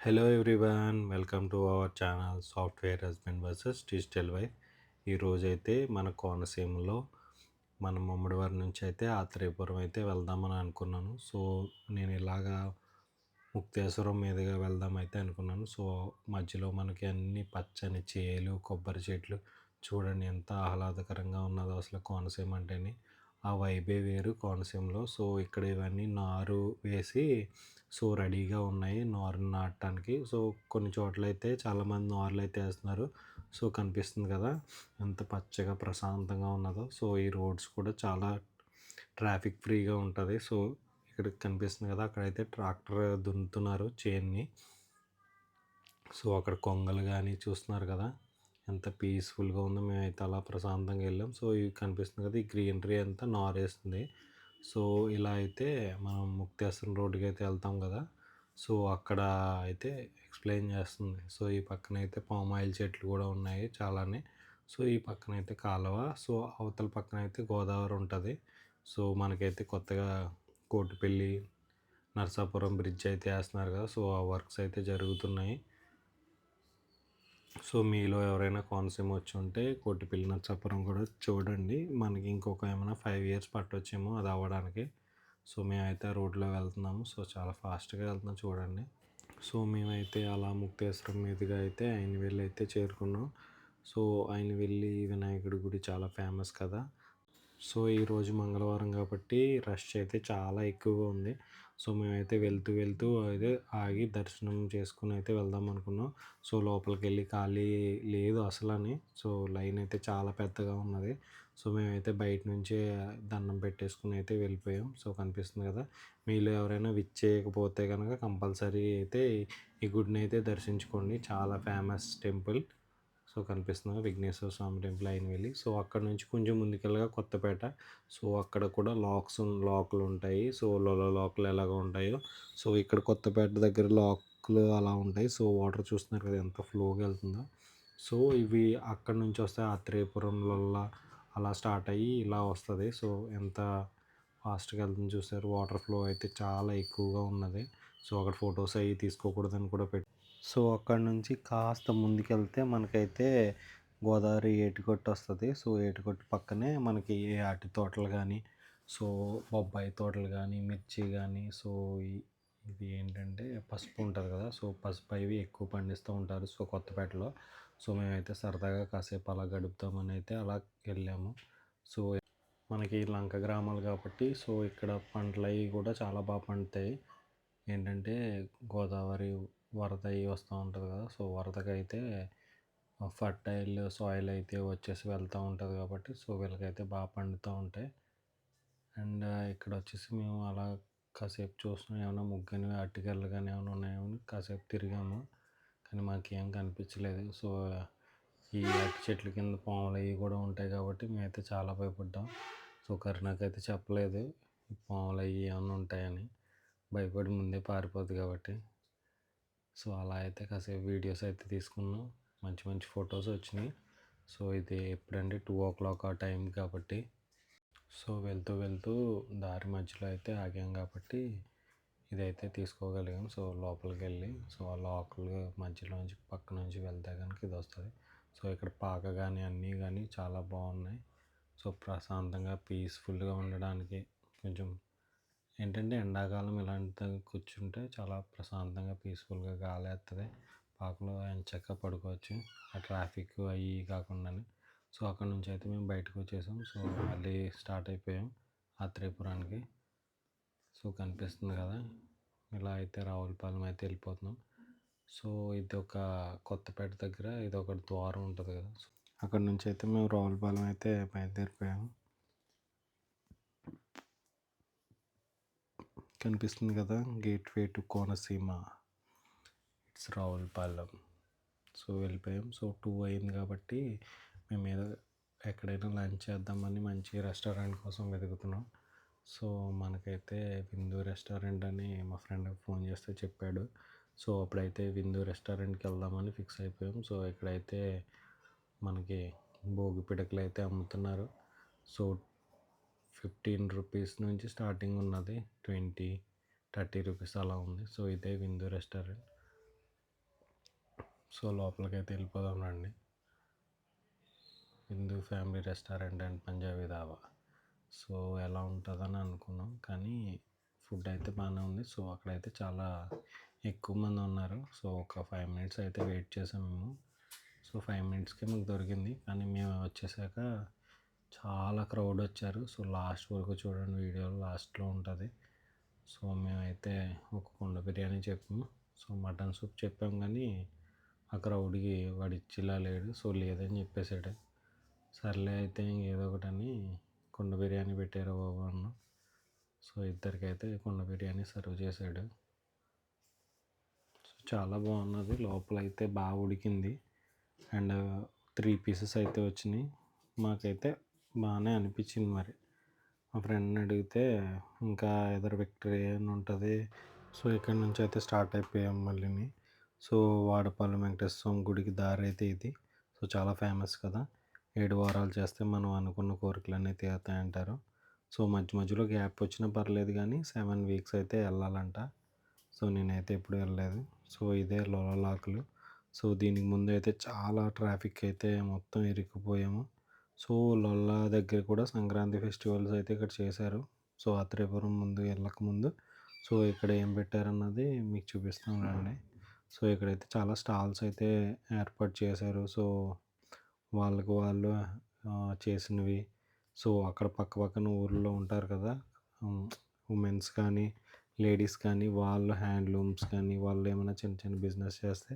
Hello everyone, welcome to our channel software husband versus digital wife. ఈరోజైతే మన కోనసీమలో మన ముమ్మడివారి నుంచి అయితే ఆత్రేయపురం అయితే వెళ్దామని అనుకున్నాను. సో నేను ఇలాగా ముక్తేశ్వరం మీదుగా వెళ్దామైతే అనుకున్నాను. సో మధ్యలో మనకి అన్ని పచ్చని చేలు, కొబ్బరి చెట్లు చూడండి ఎంత ఆహ్లాదకరంగా ఉన్నదో అసలు కోనసీమ అంటేనే. ఆ వైబే వేరు కోనసీమలో. సో ఇక్కడ ఇవన్నీ నారు వేసి సో రెడీగా ఉన్నాయి నారు నాటడానికి. సో కొన్ని చోట్లయితే చాలామంది నారులైతే వేస్తున్నారు. సో కనిపిస్తుంది కదా ఎంత పచ్చగా ప్రశాంతంగా ఉన్నదో. సో ఈ రోడ్స్ కూడా చాలా ట్రాఫిక్ ఫ్రీగా ఉంటుంది. సో ఇక్కడ కనిపిస్తుంది కదా అక్కడైతే ట్రాక్టర్ దున్నుతున్నారు చేన్ని. సో అక్కడ కొంగలు కానీ చూస్తున్నారు కదా ఎంత పీస్ఫుల్గా ఉందో. మేమైతే అలా ప్రశాంతంగా వెళ్ళాం. సో ఇవి కనిపిస్తుంది కదా ఈ గ్రీనరీ అంతా నారేస్తుంది. సో ఇలా అయితే మనం ముక్తేశ్వరం రోడ్డుకి అయితే వెళ్తాం కదా. సో అక్కడ అయితే ఎక్స్ప్లెయిన్ చేస్తుంది. సో ఈ పక్కన అయితే పామ్ ఆయిల్ చెట్లు కూడా ఉన్నాయి చాలానే. సో ఈ పక్కన అయితే కాలువ. సో అవతల పక్కన అయితే గోదావరి ఉంటుంది. సో మనకైతే కొత్తగా కోటిపల్లి నరసాపురం బ్రిడ్జ్ అయితే వేస్తున్నారు కదా. సో ఆ వర్క్స్ అయితే జరుగుతున్నాయి. సో మీలో ఎవరైనా కోనసీమ వచ్చి ఉంటే కోటిపల్లి నరసాపురం కూడా చూడండి. మనకి ఇంకొక ఏమైనా 5 ఇయర్స్ పట్టొచ్చేమో అది అవ్వడానికి. సో మేమైతే ఆ రోడ్లో వెళ్తున్నాము. సో చాలా ఫాస్ట్గా వెళ్తున్నాం చూడండి. సో మేమైతే అలా ముక్తేశ్వరం మీదుగా అయితే అయినవెల్లి అయితే చేరుకున్నాం. సో అయినవెల్లి వినాయకుడి గుడి చాలా ఫేమస్ కదా. సో ఈరోజు మంగళవారం కాబట్టి రష్ అయితే చాలా ఎక్కువగా ఉంది. సో మేమైతే వెళ్తూ వెళ్తూ అయితే ఆగి దర్శనం చేసుకుని అయితే వెళ్దాం అనుకున్నాం. సో లోపలికి వెళ్ళి ఖాళీ లేదు అసలని. సో లైన్ అయితే చాలా పెద్దగా ఉన్నది. సో మేమైతే బయట నుంచే దండం పెట్టేసుకుని అయితే వెళ్ళిపోయాం. సో కనిపిస్తుంది కదా. మీలో ఎవరైనా విచ్చేయకపోతే కనుక కంపల్సరీ అయితే ఈ గుడిని అయితే దర్శించుకోండి. చాలా ఫేమస్ టెంపుల్. సో కనిపిస్తుంది విఘ్నేశ్వర స్వామి టెంపుల్ అయినవెల్లి. సో అక్కడ నుంచి కొంచెం ముందుకెళ్ళగా కొత్తపేట. సో అక్కడ కూడా లాకులు ఉంటాయి. సో లాకులు ఎలాగ ఉంటాయో సో ఇక్కడ కొత్తపేట దగ్గర లాకులు అలా ఉంటాయి. సో వాటర్ చూస్తున్నారు కదా ఎంత ఫ్లోగా వెళ్తుందో. సో ఇవి అక్కడ నుంచి వస్తే ఆత్రేయపురంలో అలా స్టార్ట్ అయ్యి ఇలా వస్తుంది. సో ఎంత ఫాస్ట్గా వెళ్తుంది చూసారు. వాటర్ ఫ్లో అయితే చాలా ఎక్కువగా ఉన్నది. సో అక్కడ ఫొటోస్ అవి తీసుకోకూడదని కూడా సో అక్కడ నుంచి కాస్త ముందుకెళ్తే మనకైతే గోదావరి ఏటిగట్టు వస్తుంది. సో ఏటిగట్టు పక్కనే మనకి అరటి తోటలు కానీ, సో బొబ్బాయి తోటలు కానీ, మిర్చి కానీ, సో ఇది ఏంటంటే పసుపు ఉంటుంది కదా. సో పసుపు అవి ఎక్కువ పండిస్తూ ఉంటారు సో కొత్తపేటలో. సో మేమైతే సరదాగా కాసేపు అలా గడుపుతామని అయితే అలా వెళ్ళాము. సో మనకి లంక గ్రామాలు కాబట్టి సో ఇక్కడ పంటలు అవి కూడా చాలా బాగా పండుతాయి. ఏంటంటే గోదావరి వరద అవి వస్తూ ఉంటుంది కదా. సో వరదకైతే ఫర్టైల్ సాయిల్ అయితే వచ్చేసి వెళ్తూ ఉంటుంది కాబట్టి సో వీళ్ళకైతే బాగా పండుతూ ఉంటాయి. అండ్ ఇక్కడ వచ్చేసి మేము అలా కాసేపు చూస్తున్నాం ఏమైనా ముగ్గని అరటిగెలలు కానీ ఏమైనా ఉన్నాయేమో కాసేపు తిరిగాము. కానీ మాకేం కనిపించలేదు. సో ఈ అరటి చెట్ల కింద పాములు అవి కూడా ఉంటాయి కాబట్టి మేమైతే చాలా భయపడ్డాం. సో కరుణకైతే చెప్పలేదు పాములు అవి ఏమైనా ఉంటాయని. భయపడి ముందే పారిపోద్ది కాబట్టి. సో అలా అయితే కాసేపు వీడియోస్ అయితే తీసుకున్నాం. మంచి మంచి ఫొటోస్ వచ్చినాయి. సో ఇది ఎప్పుడంటే 2 o'clock ఆ టైం కాబట్టి. సో వెళ్తూ వెళ్తూ దారి మధ్యలో అయితే ఆగాం కాబట్టి ఇదైతే తీసుకోగలిగాం. సో లోపలికి వెళ్ళి సో ఆ లోపల మధ్యలో నుంచి పక్క నుంచి వెళ్తే కనుక ఇది వస్తుంది. సో ఇక్కడ పాక కానీ అన్నీ కానీ చాలా బాగున్నాయి. సో ప్రశాంతంగా పీస్ఫుల్గా ఉండడానికి కొంచెం ఏంటంటే ఎండాకాలం ఇలాంటి కూర్చుంటే చాలా ప్రశాంతంగా పీస్ఫుల్గా గాలి వేస్తుంది. పాకలో ఎంచక్కా పడుకోవచ్చు ఆ ట్రాఫిక్ అవి కాకుండానే. సో అక్కడ నుంచి అయితే మేము బయటకు వచ్చేసాం. సో మళ్ళీ స్టార్ట్ అయిపోయాం ఆత్రేయపురానికి. సో కనిపిస్తుంది కదా ఇలా అయితే రావులపాలెం అయితే వెళ్ళిపోతున్నాం. సో ఇది ఒక కొత్తపేట దగ్గర ఇది ఒక ద్వారం ఉంటుంది కదా. సో అక్కడ నుంచి అయితే మేము రావులపాలెం అయితే బయలుదేరిపోయాము. కనిపిస్తుంది కదా gateway to Konaseema, it's Ravulapalem. So వెళ్ళిపోయాం. సో 2 అయింది కాబట్టి మేము ఏదో ఎక్కడైనా లంచ్ చేద్దామని మంచి రెస్టారెంట్ కోసం వెతుకుతున్నాం. సో మనకైతే విందు రెస్టారెంట్ అని మా ఫ్రెండ్ ఫోన్ చేస్తే చెప్పాడు. సో అప్పుడైతే విందు రెస్టారెంట్కి వెళ్దామని ఫిక్స్ అయిపోయాం. సో ఇక్కడైతే మనకి భోగి పిడకలు అయితే అమ్ముతున్నారు. సో 15 రూపీస్ నుంచి స్టార్టింగ్ ఉన్నది. 20, 30 రూపీస్ అలా ఉంది. సో ఇదే విందు రెస్టారెంట్. సో లోపలికైతే వెళ్ళిపోదాం రండి. Hindu family restaurant and Punjabi dhaba. So ఎలా ఉంటుందని అనుకున్నాం, కానీ ఫుడ్ అయితే బాగానే ఉంది. సో అక్కడైతే చాలా ఎక్కువ మంది ఉన్నారు. సో ఒక 5 మినిట్స్ అయితే వెయిట్ చేసాం మేము. సో 5 మినిట్స్కే మాకు దొరికింది, కానీ మేము వచ్చేసాక చాలా క్రౌడ్ వచ్చారు. సో లాస్ట్ వరకు చూడండి, వీడియోలో లాస్ట్లో ఉంటుంది. సో మేమైతే ఒక కుండ బిర్యానీ చెప్పాము. సో మటన్ సూప్ చెప్పాం, కానీ ఆ క్రౌడ్కి వాడు ఇచ్చేలా లేడు. సో లేదని చెప్పేసాడు. సర్లే అయితే ఏదో ఒకటని కుండ బిర్యానీ పెట్టారు బాబు అన్న. సో ఇద్దరికైతే కుండ బిర్యానీ సర్వ్ చేశాడు. సో చాలా బాగున్నది. లోపలైతే బాగా ఉడికింది అండ్ 3 పీసెస్ అయితే వచ్చినాయి. మాకైతే బాగానే అనిపించింది. మరి మా ఫ్రెండ్ని అడిగితే ఇంకా ఎదర్ విక్టరీ అని ఉంటుంది. సో ఇక్కడ నుంచి అయితే స్టార్ట్ అయిపోయాం మళ్ళీని. సో వాడపల్లి వెంకటేశ్వర స్వామి గుడికి దారి అయితే ఇది. సో చాలా ఫేమస్ కదా. 7 వారాలు చేస్తే మనం అనుకున్న కోరికలన్నీ తీరుతాయంటారు. సో మధ్య మధ్యలో గ్యాప్ వచ్చినా పర్లేదు, కానీ 7 వీక్స్ అయితే వెళ్ళాలంట. సో నేనైతే ఎప్పుడు వెళ్ళలేదు. సో ఇదే లోలాకులు. సో దీనికి ముందు అయితే చాలా ట్రాఫిక్ అయితే మొత్తం ఇరుక్కుపోయాము. సో లొల్లా దగ్గర కూడా సంక్రాంతి ఫెస్టివల్స్ అయితే ఇక్కడ చేశారు. సో ఆత్రేయపురం ముందు వెళ్ళకముందు. సో ఇక్కడ ఏం పెట్టారన్నది మీకు చూపిస్తాను రండి. సో ఇక్కడైతే చాలా స్టాల్స్ అయితే ఏర్పాటు చేశారు. సో వాళ్ళకు వాళ్ళు చేసినవి. సో అక్కడ పక్క పక్కన ఊర్లో ఉంటారు కదా, ఉమెన్స్ కానీ లేడీస్ కానీ, వాళ్ళ హ్యాండ్లూమ్స్ కానీ, వాళ్ళు ఏమైనా చిన్న చిన్న బిజినెస్ చేస్తే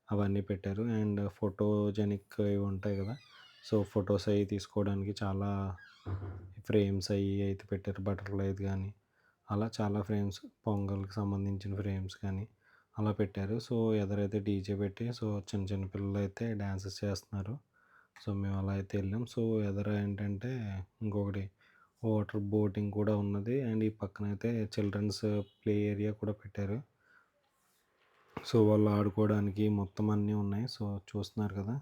అవన్నీ పెట్టారు. అండ్ ఫోటోజెనిక్ ఇవి ఉంటాయి కదా, సో ఫొటోస్ అవి తీసుకోవడానికి చాలా ఫ్రేమ్స్ అవి అయితే పెట్టారు. బటర్ఫ్లైస్ కానీ అలా చాలా ఫ్రేమ్స్, పొంగల్కి సంబంధించిన ఫ్రేమ్స్ కానీ అలా పెట్టారు. సో ఎదరైతే డీజే పెట్టి సో చిన్న చిన్న పిల్లలు అయితే డ్యాన్సెస్ చేస్తున్నారు. సో మేము అలా అయితే వెళ్ళాం. సో ఎదర ఏంటంటే ఇంకొకటి వాటర్ బోటింగ్ కూడా ఉన్నది. అండ్ ఈ పక్కన అయితే చిల్డ్రన్స్ ప్లే ఏరియా కూడా పెట్టారు. సో వాళ్ళు ఆడుకోవడానికి మొత్తం అన్నీ ఉన్నాయి. సో చూస్తున్నారు కదా,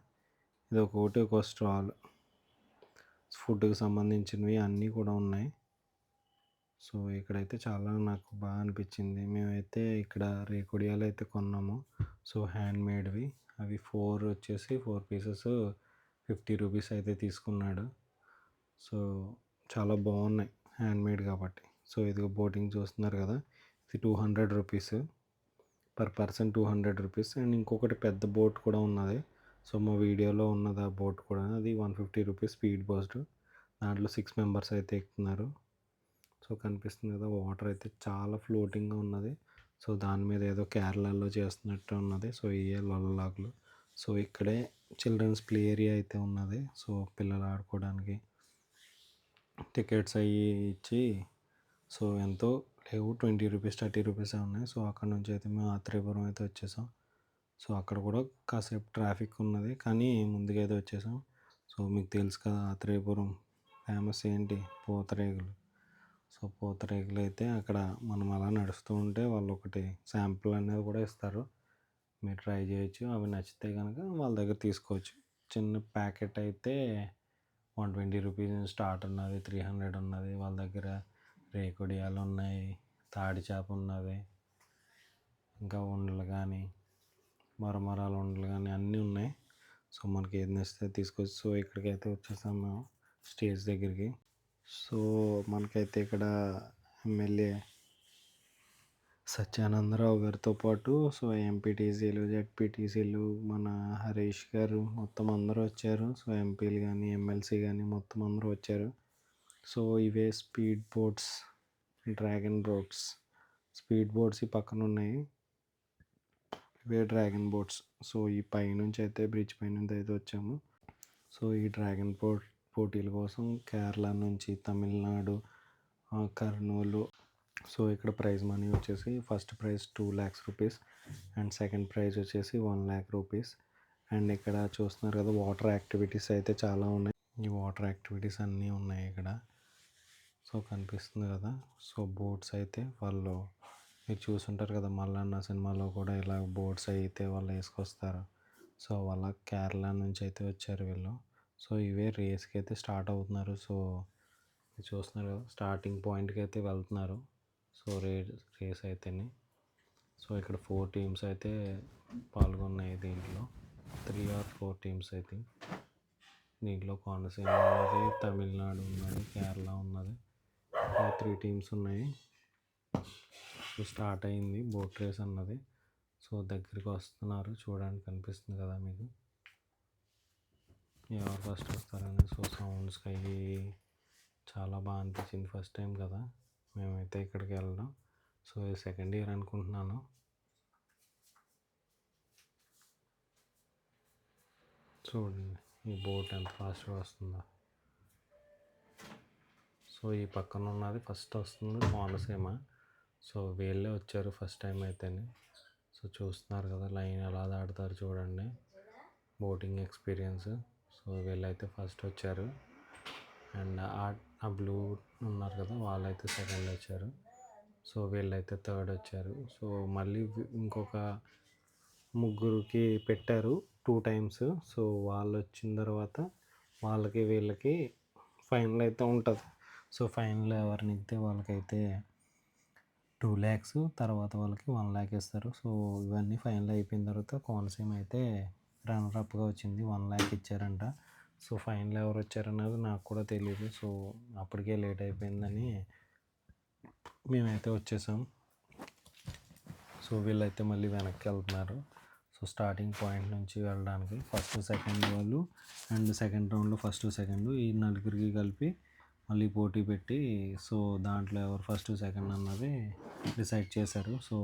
ఇది ఒకటి ఒక స్టాల్, ఫుడ్కి సంబంధించినవి అన్నీ కూడా ఉన్నాయి. సో ఇక్కడైతే చాలా నాకు బాగా అనిపించింది. మేమైతే ఇక్కడ రేకుడియాలు అయితే కొన్నాము. సో హ్యాండ్ మేడ్వి అవి 4 వచ్చేసి 4 పీసెస్ 50 రూపీస్ అయితే తీసుకున్నాడు. సో చాలా బాగున్నాయి హ్యాండ్మేడ్ కాబట్టి. సో ఇది బోటింగ్ చూస్తున్నారు కదా, ఇది 200 rupees per person, 200 rupees. And ఇంకొకటి పెద్ద బోట్ కూడా ఉన్నది. సో మా వీడియోలో ఉన్నది ఆ బోట్ కూడా, అది 150 రూపీస్ స్పీడ్ బోస్ట్. దాంట్లో 6 మెంబర్స్ అయితే ఎక్కుతున్నారు. సో కనిపిస్తుంది కదా, వాటర్ అయితే చాలా ఫ్లోటింగ్గా ఉన్నది. సో దాని మీద ఏదో కేరళలో చేస్తున్నట్టు ఉన్నది. సో ఇవే లొల్లలాగులు. సో ఇక్కడే చిల్డ్రన్స్ ప్లే ఏరియా అయితే ఉన్నది. సో పిల్లలు ఆడుకోవడానికి టికెట్స్ అవి ఇచ్చి, సో ఎంతో లేవు, 20 రూపీస్ 30 రూపీసే ఉన్నాయి. సో అక్కడ నుంచి అయితే మేము ఆత్రేయపురం అయితే వచ్చేసాం. సో అక్కడ కూడా కాసేపు ట్రాఫిక్ ఉన్నది, కానీ ముందుగా అయితే వచ్చేసాం. సో మీకు తెలుసు కదా ఆత్రేయపురం ఫేమస్ ఏంటి, పూతరేకులు. సో పూతరేకులు అయితే అక్కడ మనం అలా నడుస్తూ ఉంటే వాళ్ళు ఒకటి శాంపుల్ అనేది కూడా ఇస్తారు, మీరు ట్రై చేయొచ్చు. అవి నచ్చితే కనుక వాళ్ళ దగ్గర తీసుకోవచ్చు. చిన్న ప్యాకెట్ అయితే 120 రూపీస్ స్టార్ట్ ఉన్నది, 300 ఉన్నది. వాళ్ళ దగ్గర రేకుడియాలు ఉన్నాయి, తాడి చేప ఉన్నది, ఇంకా ఉండలు కానీ మరమరాలు ఉండలు కానీ అన్నీ ఉన్నాయి. సో మనకి ఏది నచ్చితే తీసుకోవచ్చు. సో ఇక్కడికైతే వచ్చేసాం మేము స్టేజ్ దగ్గరికి. సో మనకైతే ఇక్కడ ఎమ్మెల్యే సత్యానందరావు గారితో పాటు సో ఎంపీటీసీలు జెడ్పీటీసీలు మన హరీష్ గారు మొత్తం అందరూ వచ్చారు. సో ఎంపీలు కానీ ఎమ్మెల్సీ కానీ మొత్తం అందరూ వచ్చారు. సో ఇవే speed boats, dragon boats. Speed boats ఈ పక్కన ఉన్నాయి, ఇవే డ్రాగన్ బోట్స్. సో ఈ పైనుంచి అయితే బ్రిడ్జ్ పైనుంచి అయితే వచ్చాము. సో ఈ డ్రాగన్ బోట్ పోటీల కోసం కేరళ నుంచి, తమిళనాడు, కర్నూలు. సో ఇక్కడ ప్రైజ్ మనీ వచ్చేసి first prize 2 lakhs rupees and second prize వచ్చేసి 1 lakh రూపీస్. అండ్ ఇక్కడ చూస్తున్నారు కదా, వాటర్ యాక్టివిటీస్ అయితే చాలా ఉన్నాయి. ఈ వాటర్ యాక్టివిటీస్ అన్నీ ఉన్నాయి ఇక్కడ. సో కనిపిస్తుంది కదా, సో బోట్స్ అయితే వాళ్ళు, మీరు చూసుంటారు కదా మల్లన్న సినిమాలో కూడా ఇలా బోట్స్ అయితే వాళ్ళు వేసుకొస్తారు. సో వాళ్ళ కేరళ నుంచి అయితే వచ్చారు వీళ్ళు. సో ఇవే రేస్కి అయితే స్టార్ట్ అవుతున్నారు. సో మీరు చూస్తున్నారు కదా, స్టార్టింగ్ పాయింట్కి అయితే వెళ్తున్నారు. సో రేస్ అయితేనే. సో ఇక్కడ 4 టీమ్స్ అయితే పాల్గొన్నాయి దీంట్లో. 3 ఆర్ 4 టీమ్స్ ఐ థింక్. దీంట్లో కోనసీమ ఉన్నది, తమిళనాడు ఉన్నది, కేరళ ఉన్నది. 3 టీమ్స్ ఉన్నాయి. సో స్టార్ట్ అయింది బోట్ రేస్ అన్నది. సో దగ్గరికి వస్తున్నారు, చూడడానికి కనిపిస్తుంది కదా మీకు ఎవరు ఫస్ట్ వస్తారని. సో సౌండ్స్కి అవి చాలా బాగా అనిపించింది, ఫస్ట్ టైం కదా మేమైతే ఇక్కడికి వెళ్ళడం. సో ఇది సెకండ్ ఇయర్ అనుకుంటున్నాను. చూడండి ఈ బోట్ ఎంత ఫాస్ట్గా వస్తుందో. సో ఈ పక్కన ఉన్నది ఫస్ట్ వస్తుంది కోనసీమ. సో వీళ్ళే వచ్చారు ఫస్ట్ టైం అయితేనే. సో చూస్తున్నారు కదా లైన్ ఎలా దాటుతారు చూడండి, బోటింగ్ ఎక్స్పీరియన్స్. సో వీళ్ళైతే ఫస్ట్ వచ్చారు. అండ్ ఆ బ్లూ ఉన్నారు కదా వాళ్ళైతే సెకండ్ వచ్చారు. సో వీళ్ళైతే థర్డ్ వచ్చారు. సో మళ్ళీ ఇంకొక ముగ్గురికి పెట్టారు 2 టైమ్స్. సో వాళ్ళు వచ్చిన తర్వాత వాళ్ళకి వీళ్ళకి ఫైనల్ అయితే ఉంటుంది. సో ఫైనల్ ఎవరు నెగ్గితే వాళ్ళకైతే 2 lakhs, తర్వాత వాళ్ళకి 1 lakh ఇస్తారు. సో ఇవన్నీ ఫైనల్ అయిపోయిన తర్వాత కోనసీమ అయితే రన్నర్ అప్గా వచ్చింది, 1 lakh ఇచ్చారంట. సో ఫైనల్ ఎవరు వచ్చారన్నది నాకు కూడా తెలియదు. సో అప్పటికే లేట్ అయిపోయిందని మేమైతే వచ్చేసాం. సో వీళ్ళైతే మళ్ళీ వెనక్కి వెళ్తున్నారు. సో స్టార్టింగ్ పాయింట్ నుంచి వెళ్ళడానికి ఫస్ట్ సెకండ్ వాళ్ళు అండ్ సెకండ్ రౌండ్లో ఫస్ట్ సెకండ్ ఈ నలుగురికి కలిపి మళ్ళీ పోటీ పెట్టి సో దాంట్లో ఎవరు ఫస్ట్ సెకండ్ అన్నది డిసైడ్ చేశారు. సో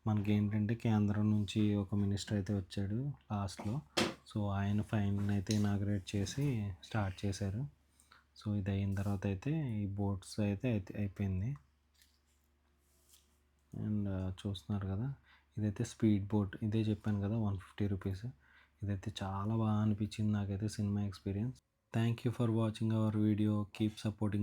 మనకి ఏంటంటే కేంద్రం నుంచి ఒక మినిస్టర్ అయితే వచ్చాడు లాస్ట్లో. సో ఆయన ఫైన్ అయితే ఇనాగ్రేట్ చేసి స్టార్ట్ చేశారు. సో ఇది అయిన తర్వాత అయితే ఈ బోట్స్ అయితే అయిపోయింది. అండ్ చూస్తున్నారు కదా ఇదైతే స్పీడ్ బోట్, ఇదే చెప్పాను కదా 150 రూపీస్. ఇదైతే చాలా బాగా అనిపించింది నాకైతే cinema experience. Thank you for watching our video. Keep supporting.